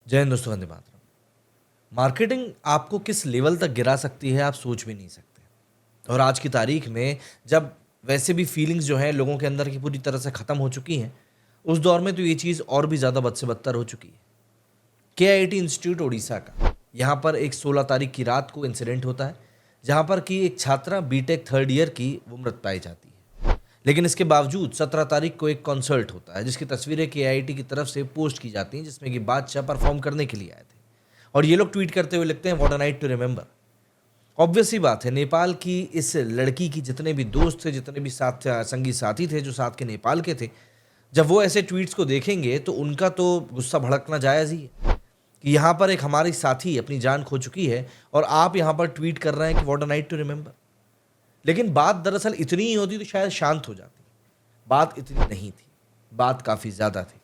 जय हिंद दोस्तों, वंदे मातरम। मार्केटिंग आपको किस लेवल तक गिरा सकती है आप सोच भी नहीं सकते। और आज की तारीख में जब वैसे भी फीलिंग्स जो हैं लोगों के अंदर की पूरी तरह से ख़त्म हो चुकी हैं, उस दौर में तो ये चीज़ और भी ज़्यादा बद से बदतर हो चुकी है। केआईटी इंस्टीट्यूट उड़ीसा का, यहाँ पर एक 16 तारीख की रात को इंसिडेंट होता है, जहाँ पर कि एक छात्रा बीटेक थर्ड ईयर की वो मृत पाई जाती है। लेकिन इसके बावजूद 17 तारीख को एक कॉन्सर्ट होता है, जिसकी तस्वीरें केआईटी की तरफ से पोस्ट की जाती हैं, जिसमें कि बादशाह परफॉर्म करने के लिए आए थे। और ये लोग ट्वीट करते हुए लिखते हैं, what a night to remember. Obvious सी बात है, नेपाल की इस लड़की की जितने भी दोस्त थे, जितने भी साथ संगी साथी थे जो साथ के नेपाल के थे, जब वो ऐसे ट्वीट्स को देखेंगे तो उनका तो गुस्सा भड़कना जायज़ ही है कि यहाँ पर एक हमारी साथी अपनी जान खो चुकी है और आप यहाँ पर ट्वीट कर रहे हैं कि what a night to remember. लेकिन बात दरअसल इतनी ही होती तो शायद शांत हो जाती। बात इतनी नहीं थी, बात काफ़ी ज़्यादा थी।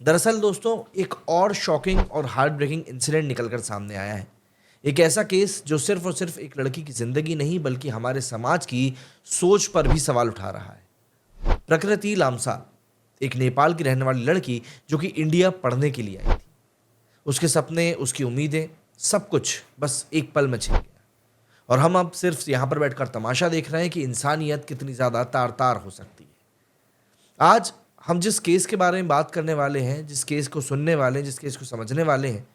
दरअसल दोस्तों, एक और शॉकिंग और हार्ट ब्रेकिंग इंसिडेंट निकलकर सामने आया है। एक ऐसा केस जो सिर्फ और सिर्फ एक लड़की की जिंदगी नहीं बल्कि हमारे समाज की सोच पर भी सवाल उठा रहा है। प्रकृति लामसाल, एक नेपाल की रहने वाली लड़की जो कि इंडिया पढ़ने के लिए आई थी। उसके सपने, उसकी उम्मीदें, सब कुछ बस एक पल में छिन गया। और हम अब सिर्फ यहाँ पर बैठकर तमाशा देख रहे हैं कि इंसानियत कितनी ज़्यादा तार तार हो सकती है। आज हम जिस केस के बारे में बात करने वाले हैं, जिस केस को सुनने वाले हैं, जिस केस को समझने वाले हैं,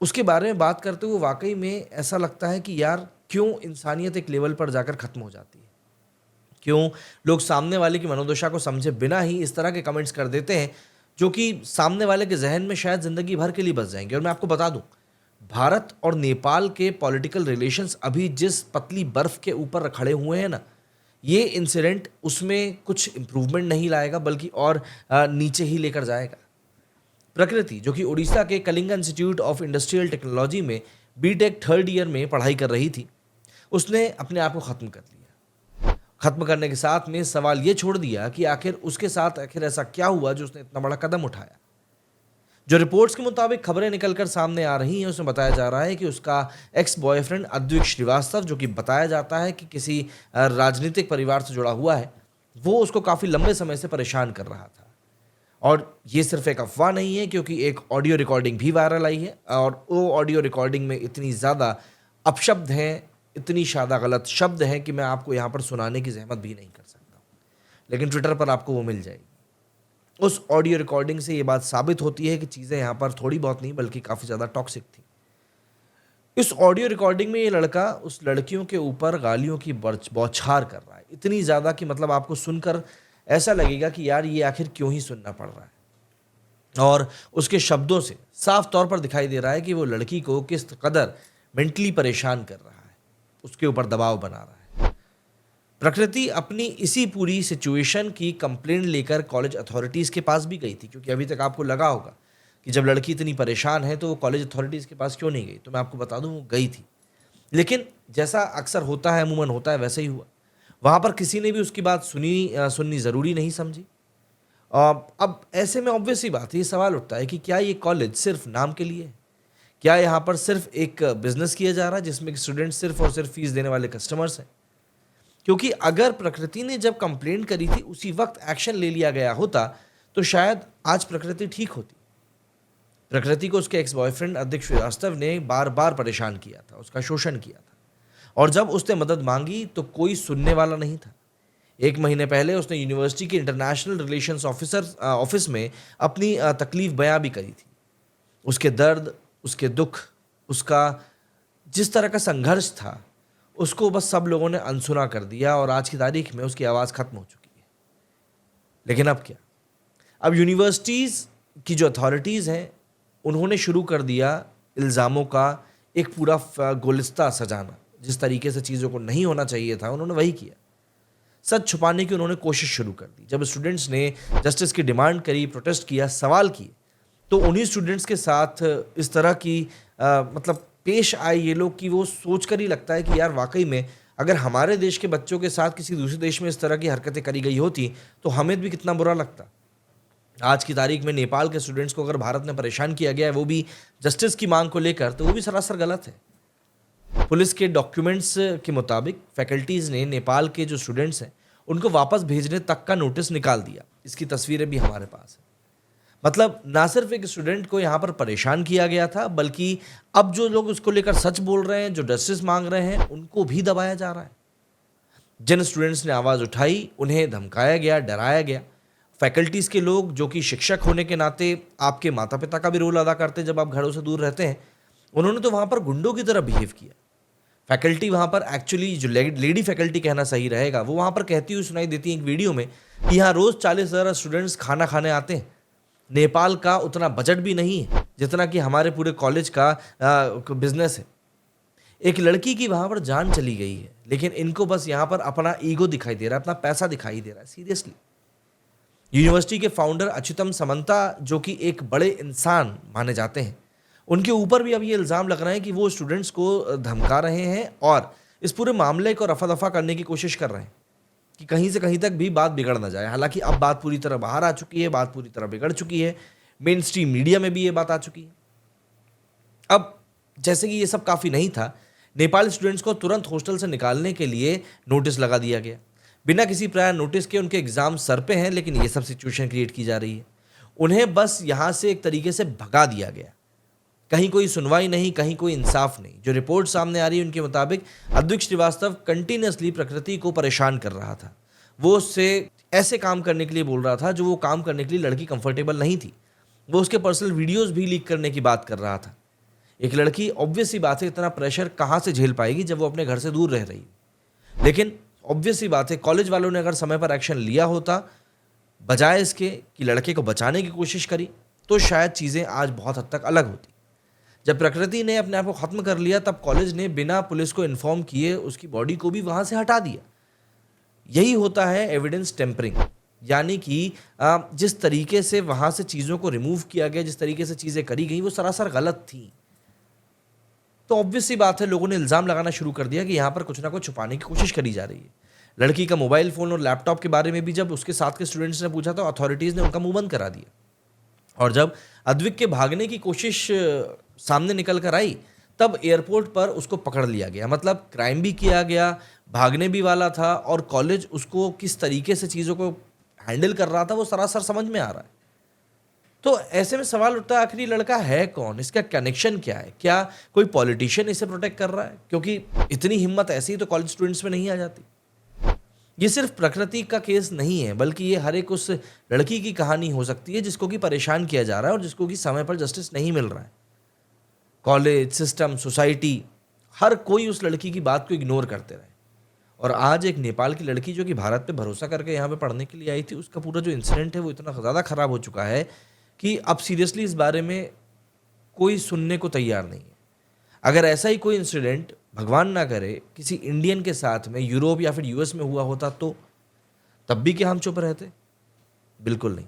उसके बारे में बात करते हुए वाकई में ऐसा लगता है कि यार क्यों इंसानियत एक लेवल पर जाकर खत्म हो जाती है। क्यों लोग सामने वाले की मनोदशा को समझे बिना ही इस तरह के कमेंट्स कर देते हैं, जो कि सामने वाले के जहन में शायद ज़िंदगी भर के लिए बस जाएंगे। और मैं आपको बता दूं, भारत और नेपाल के पॉलिटिकल रिलेशंस अभी जिस पतली बर्फ़ के ऊपर खड़े हुए हैं ना, ये इंसिडेंट उसमें कुछ इम्प्रूवमेंट नहीं लाएगा बल्कि और नीचे ही लेकर जाएगा। प्रकृति, जो कि उड़ीसा के Kalinga institute of industrial technology में बीटेक थर्ड ईयर में पढ़ाई कर रही थी, उसने अपने आप को ख़त्म कर लिया। ख़त्म करने के साथ में सवाल ये छोड़ दिया कि आखिर उसके साथ आखिर ऐसा क्या हुआ जो उसने इतना बड़ा कदम उठाया। जो रिपोर्ट्स के मुताबिक खबरें निकलकर सामने आ रही हैं, उसमें बताया जा रहा है कि उसका एक्स बॉयफ्रेंड अद्विक श्रीवास्तव, जो कि बताया जाता है कि किसी राजनीतिक परिवार से जुड़ा हुआ है, वो उसको काफ़ी लंबे समय से परेशान कर रहा था। और ये सिर्फ एक अफवाह नहीं है, क्योंकि एक ऑडियो रिकॉर्डिंग भी वायरल आई है और वो ऑडियो रिकॉर्डिंग में इतनी ज़्यादा अपशब्द हैं, इतनी ज़्यादा गलत शब्द हैं कि मैं आपको यहाँ पर सुनाने की ज़हमत भी नहीं कर सकता। लेकिन ट्विटर पर आपको वो मिल जाएगी। उस ऑडियो रिकॉर्डिंग से ये बात साबित होती है कि चीज़ें यहाँ पर थोड़ी बहुत नहीं बल्कि काफ़ी ज़्यादा टॉक्सिक थी। इस ऑडियो रिकॉर्डिंग में ये लड़का उस लड़कियों के ऊपर गालियों की बौछार कर रहा है, इतनी ज़्यादा कि मतलब आपको सुनकर ऐसा लगेगा कि यार ये आखिर क्यों ही सुनना पड़ रहा है। और उसके शब्दों से साफ तौर पर दिखाई दे रहा है कि वो लड़की को किस कदर मेंटली परेशान कर रहा है, उसके ऊपर दबाव बना रहा है। प्रकृति अपनी इसी पूरी सिचुएशन की कंप्लेंट लेकर कॉलेज अथॉरिटीज़ के पास भी गई थी, क्योंकि अभी तक आपको लगा होगा कि जब लड़की इतनी परेशान है तो वो कॉलेज अथॉरिटीज़ के पास क्यों नहीं गई। तो मैं आपको बता दूं, वो गई थी। लेकिन जैसा अक्सर होता है, अमूमन होता है, वैसे ही हुआ। वहाँ पर किसी ने भी उसकी बात सुननी ज़रूरी नहीं समझी। अब ऐसे में ऑब्वियस सी बात है, ये सवाल उठता है कि क्या ये कॉलेज सिर्फ नाम के लिए है? क्या यहाँ पर सिर्फ एक बिजनेस किया जा रहा है जिसमें स्टूडेंट सिर्फ और सिर्फ फीस देने वाले कस्टमर्स हैं? क्योंकि अगर प्रकृति ने जब कंप्लेंट करी थी उसी वक्त एक्शन ले लिया गया होता तो शायद आज प्रकृति ठीक होती। प्रकृति को उसके एक्स बॉयफ्रेंड अदिक श्रीवास्तव ने बार बार परेशान किया था, उसका शोषण किया था। और जब उसने मदद मांगी तो कोई सुनने वाला नहीं था। 1 महीने पहले उसने यूनिवर्सिटी के इंटरनेशनल रिलेशंस ऑफिस में अपनी तकलीफ बयां भी करी थी। उसके दर्द, उसके दुख, उसका जिस तरह का संघर्ष था, उसको बस सब लोगों ने अनसुना कर दिया और आज की तारीख में उसकी आवाज़ खत्म हो चुकी है। लेकिन अब क्या? अब यूनिवर्सिटीज़ की जो अथॉरिटीज़ हैं, उन्होंने शुरू कर दिया इल्ज़ामों का एक पूरा गुलिस्ता सजाना। जिस तरीके से चीज़ों को नहीं होना चाहिए था, उन्होंने वही किया। सच छुपाने की उन्होंने कोशिश शुरू कर दी। जब स्टूडेंट्स ने जस्टिस की डिमांड करी, प्रोटेस्ट किया, सवाल किए, तो उन्हीं स्टूडेंट्स के साथ इस तरह की मतलब पेश आए ये लोग कि वो सोच कर ही लगता है कि यार वाकई में अगर हमारे देश के बच्चों के साथ किसी दूसरे देश में इस तरह की हरकतें करी गई होती तो हमें भी कितना बुरा लगता। आज की तारीख में नेपाल के स्टूडेंट्स को अगर भारत ने परेशान किया गया है, वो भी जस्टिस की मांग को लेकर, तो वो भी सरासर गलत है। पुलिस के डॉक्यूमेंट्स के मुताबिक फैकल्टीज़ ने नेपाल के जो स्टूडेंट्स हैं उनको वापस भेजने तक का नोटिस निकाल दिया। इसकी तस्वीरें भी हमारे पास हैं। मतलब ना सिर्फ एक स्टूडेंट को यहाँ पर परेशान किया गया था, बल्कि अब जो लोग उसको लेकर सच बोल रहे हैं, जो जस्टिस मांग रहे हैं, उनको भी दबाया जा रहा है। जिन स्टूडेंट्स ने आवाज़ उठाई, उन्हें धमकाया गया, डराया गया। फैकल्टीज़ के लोग, जो कि शिक्षक होने के नाते आपके माता-पिता का भी रोल अदा करते हैं जब आप घरों से दूर रहते हैं, उन्होंने तो वहाँ पर गुंडों की तरह बिहेव किया। फैकल्टी वहाँ पर एक्चुअली जो लेडी फैकल्टी कहना सही रहेगा, वो वहाँ पर कहती हुई सुनाई देती है एक वीडियो में कि यहाँ रोज़ 40,000 स्टूडेंट्स खाना खाने आते हैं। नेपाल का उतना बजट भी नहीं है, जितना कि हमारे पूरे कॉलेज का बिज़नेस है। एक लड़की की वहाँ पर जान चली गई है, लेकिन इनको बस यहाँ पर अपना ईगो दिखाई दे रहा है, अपना पैसा दिखाई दे रहा है, सीरियसली। यूनिवर्सिटी के फाउंडर अच्युतम समंता, जो कि एक बड़े इंसान माने जाते हैं, उनके ऊपर भी अब ये इल्ज़ाम लग रहा है कि वो स्टूडेंट्स को धमका रहे हैं और इस पूरे मामले को रफा-दफा करने की कोशिश कर रहे हैं कि कहीं से कहीं तक भी बात बिगड़ ना जाए। हालाँकि अब बात पूरी तरह बाहर आ चुकी है, बात पूरी तरह बिगड़ चुकी है, मेन स्ट्रीम मीडिया में भी ये बात आ चुकी है। अब जैसे कि ये सब काफ़ी नहीं था, नेपाली स्टूडेंट्स को तुरंत हॉस्टल से निकालने के लिए नोटिस लगा दिया गया। बिना किसी प्रायर नोटिस के उनके एग्ज़ाम सर पे हैं, लेकिन ये सब सिचुएशन क्रिएट की जा रही है। उन्हें बस यहाँ से एक तरीके से भगा दिया गया। कहीं कोई सुनवाई नहीं, कहीं कोई इंसाफ नहीं। जो रिपोर्ट सामने आ रही है, उनके मुताबिक अद्विक श्रीवास्तव कंटिन्यूअसली प्रकृति को परेशान कर रहा था। वो उससे ऐसे काम करने के लिए बोल रहा था जो वो काम करने के लिए लड़की कंफर्टेबल नहीं थी। वो उसके पर्सनल वीडियोस भी लीक करने की बात कर रहा था। एक लड़की ऑब्वियस सी बात है, इतना प्रेशर कहाँ से झेल पाएगी जब वो अपने घर से दूर रह रही है। लेकिन ऑब्वियस सी बात है, कॉलेज वालों ने अगर समय पर एक्शन लिया होता, बजाय इसके कि लड़के को बचाने की कोशिश करी, तो शायद चीज़ें आज बहुत हद तक अलग होती। जब प्रकृति ने अपने आप को ख़त्म कर लिया, तब कॉलेज ने बिना पुलिस को इन्फॉर्म किए उसकी बॉडी को भी वहाँ से हटा दिया। यही होता है एविडेंस टेम्परिंग, यानी कि जिस तरीके से वहाँ से चीज़ों को रिमूव किया गया, जिस तरीके से चीज़ें करी गई, वो सरासर गलत थी। तो ऑब्वियस सी बात है, लोगों ने इल्ज़ाम लगाना शुरू कर दिया कि यहाँ पर कुछ ना कुछ छुपाने की कोशिश करी जा रही है। लड़की का मोबाइल फ़ोन और लैपटॉप के बारे में भी जब उसके साथ के स्टूडेंट्स ने पूछा, तो अथॉरिटीज़ ने उनका मुंह बंद करा दिया। और जब अद्विक के भागने की कोशिश सामने निकल कर आई, तब एयरपोर्ट पर उसको पकड़ लिया गया। मतलब क्राइम भी किया गया, भागने भी वाला था, और कॉलेज उसको किस तरीके से चीज़ों को हैंडल कर रहा था, वो सरासर समझ में आ रहा है। तो ऐसे में सवाल उठता है, आखिर ये लड़का है कौन? इसका कनेक्शन क्या है? क्या कोई पॉलिटिशियन इसे प्रोटेक्ट कर रहा है? क्योंकि इतनी हिम्मत ऐसे ही तो कॉलेज स्टूडेंट्स में नहीं आ जाती। ये सिर्फ प्रकृति का केस नहीं है, बल्कि ये हर एक उस लड़की की कहानी हो सकती है जिसको कि परेशान किया जा रहा है और जिसको कि समय पर जस्टिस नहीं मिल रहा है। कॉलेज, सिस्टम, सोसाइटी, हर कोई उस लड़की की बात को इग्नोर करते रहे। और आज एक नेपाल की लड़की जो कि भारत पे भरोसा करके यहाँ पे पढ़ने के लिए आई थी, उसका पूरा जो इंसिडेंट है वो इतना ज़्यादा ख़राब हो चुका है कि अब सीरियसली इस बारे में कोई सुनने को तैयार नहीं है। अगर ऐसा ही कोई इंसिडेंट, भगवान ना करे, किसी इंडियन के साथ में यूरोप या फिर यूएस में हुआ होता, तो तब भी क्या हम चुप रहते? बिल्कुल नहीं।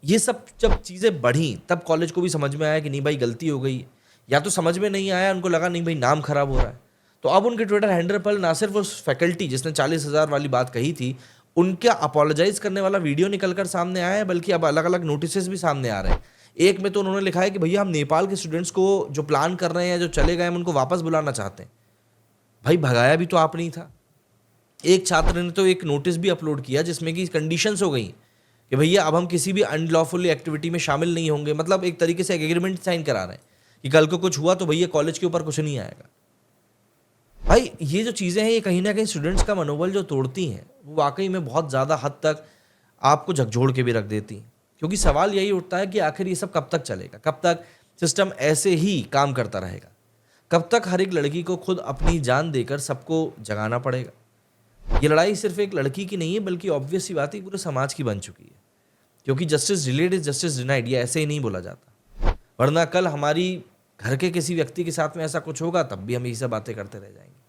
ये सब जब चीज़ें बढ़ी, तब कॉलेज को भी समझ में आया कि नहीं भाई, गलती हो गई है। या तो समझ में नहीं आया, उनको लगा नहीं भाई, नाम खराब हो रहा है। तो अब उनके ट्विटर हैंडल पर ना सिर्फ उस फैकल्टी जिसने 40,000 वाली बात कही थी, उनका अपोलोजाइज करने वाला वीडियो निकल कर सामने आया है, बल्कि अब अलग अलग नोटिस भी सामने आ रहे हैं। एक में तो उन्होंने लिखा है कि भैया, हम नेपाल के स्टूडेंट्स को जो प्लान कर रहे हैं, जो चले गए, हम उनको वापस बुलाना चाहते हैं। भाई, भगाया भी तो आपने ही था। एक छात्र ने तो एक नोटिस भी अपलोड किया जिसमें कि कंडीशंस हो गई कि भैया, अब हम किसी भी अनलॉफुल एक्टिविटी में शामिल नहीं होंगे। मतलब एक तरीके से एग्रीमेंट साइन करा रहे हैं कि कल को कुछ हुआ तो भैया कॉलेज के ऊपर कुछ नहीं आएगा। भाई, ये जो चीज़ें हैं, ये कहीं ना कहीं स्टूडेंट्स का मनोबल जो तोड़ती हैं, वो वाकई में बहुत ज़्यादा हद तक आपको झकझोर के भी रख देती हैं। क्योंकि सवाल यही उठता है कि आखिर ये सब कब तक चलेगा? कब तक सिस्टम ऐसे ही काम करता रहेगा? कब तक हर एक लड़की को खुद अपनी जान देकर सबको जगाना पड़ेगा? ये लड़ाई सिर्फ एक लड़की की नहीं है, बल्कि ऑब्वियस सी बात है, पूरे समाज की बन चुकी है। क्योंकि justice delayed is justice denied, ये ऐसे ही नहीं बोला जाता। वरना कल हमारी घर के किसी व्यक्ति के साथ में ऐसा कुछ होगा, तब भी हम यही सब बातें करते रह जाएंगे।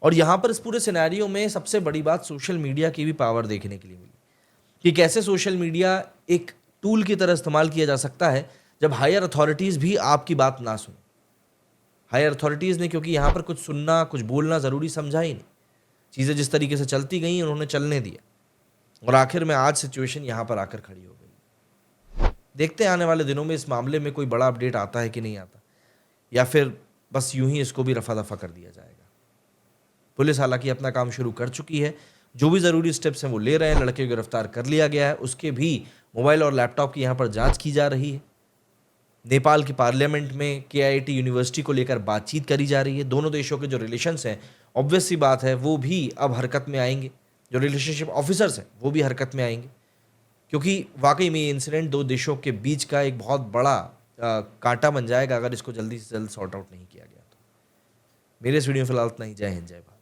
और यहाँ पर इस पूरे सिनेरियो में सबसे बड़ी बात सोशल मीडिया की भी पावर देखने के लिए मिली कि कैसे सोशल मीडिया एक टूल की तरह इस्तेमाल किया जा सकता है जब हायर अथॉरिटीज़ भी आपकी बात ना सुने। हायर अथॉरिटीज़ ने, क्योंकि यहाँ पर कुछ सुनना, कुछ बोलना ज़रूरी समझा ही नहीं, चीज़ें जिस तरीके से चलती गई उन्होंने चलने दिया, और आखिर में आज सिचुएशन यहाँ पर आकर खड़ी हो गई। देखते हैं आने वाले दिनों में इस मामले में कोई बड़ा अपडेट आता है कि नहीं आता, या फिर बस यूं ही इसको भी रफा दफा कर दिया जाएगा। पुलिस हालांकि अपना काम शुरू कर चुकी है, जो भी ज़रूरी स्टेप्स हैं वो ले रहे हैं, लड़के को गिरफ्तार कर लिया गया है, उसके भी मोबाइल और लैपटॉप की यहाँ पर जांच की जा रही है। नेपाल की पार्लियामेंट में केआईटी यूनिवर्सिटी को लेकर बातचीत करी जा रही है। दोनों देशों के जो रिलेशंस हैं, ऑब्वियस सी बात है, वो भी अब हरकत में आएंगे। जो रिलेशनशिप ऑफिसर्स हैं वो भी हरकत में आएंगे, क्योंकि वाकई में ये इंसिडेंट दो देशों के बीच का एक बहुत बड़ा कांटा बन जाएगा अगर इसको जल्दी से जल्द सॉर्ट आउट नहीं किया गया तो। मेरे इस वीडियो में फिलहाल इतना ही। जय हिंद, जय भारत।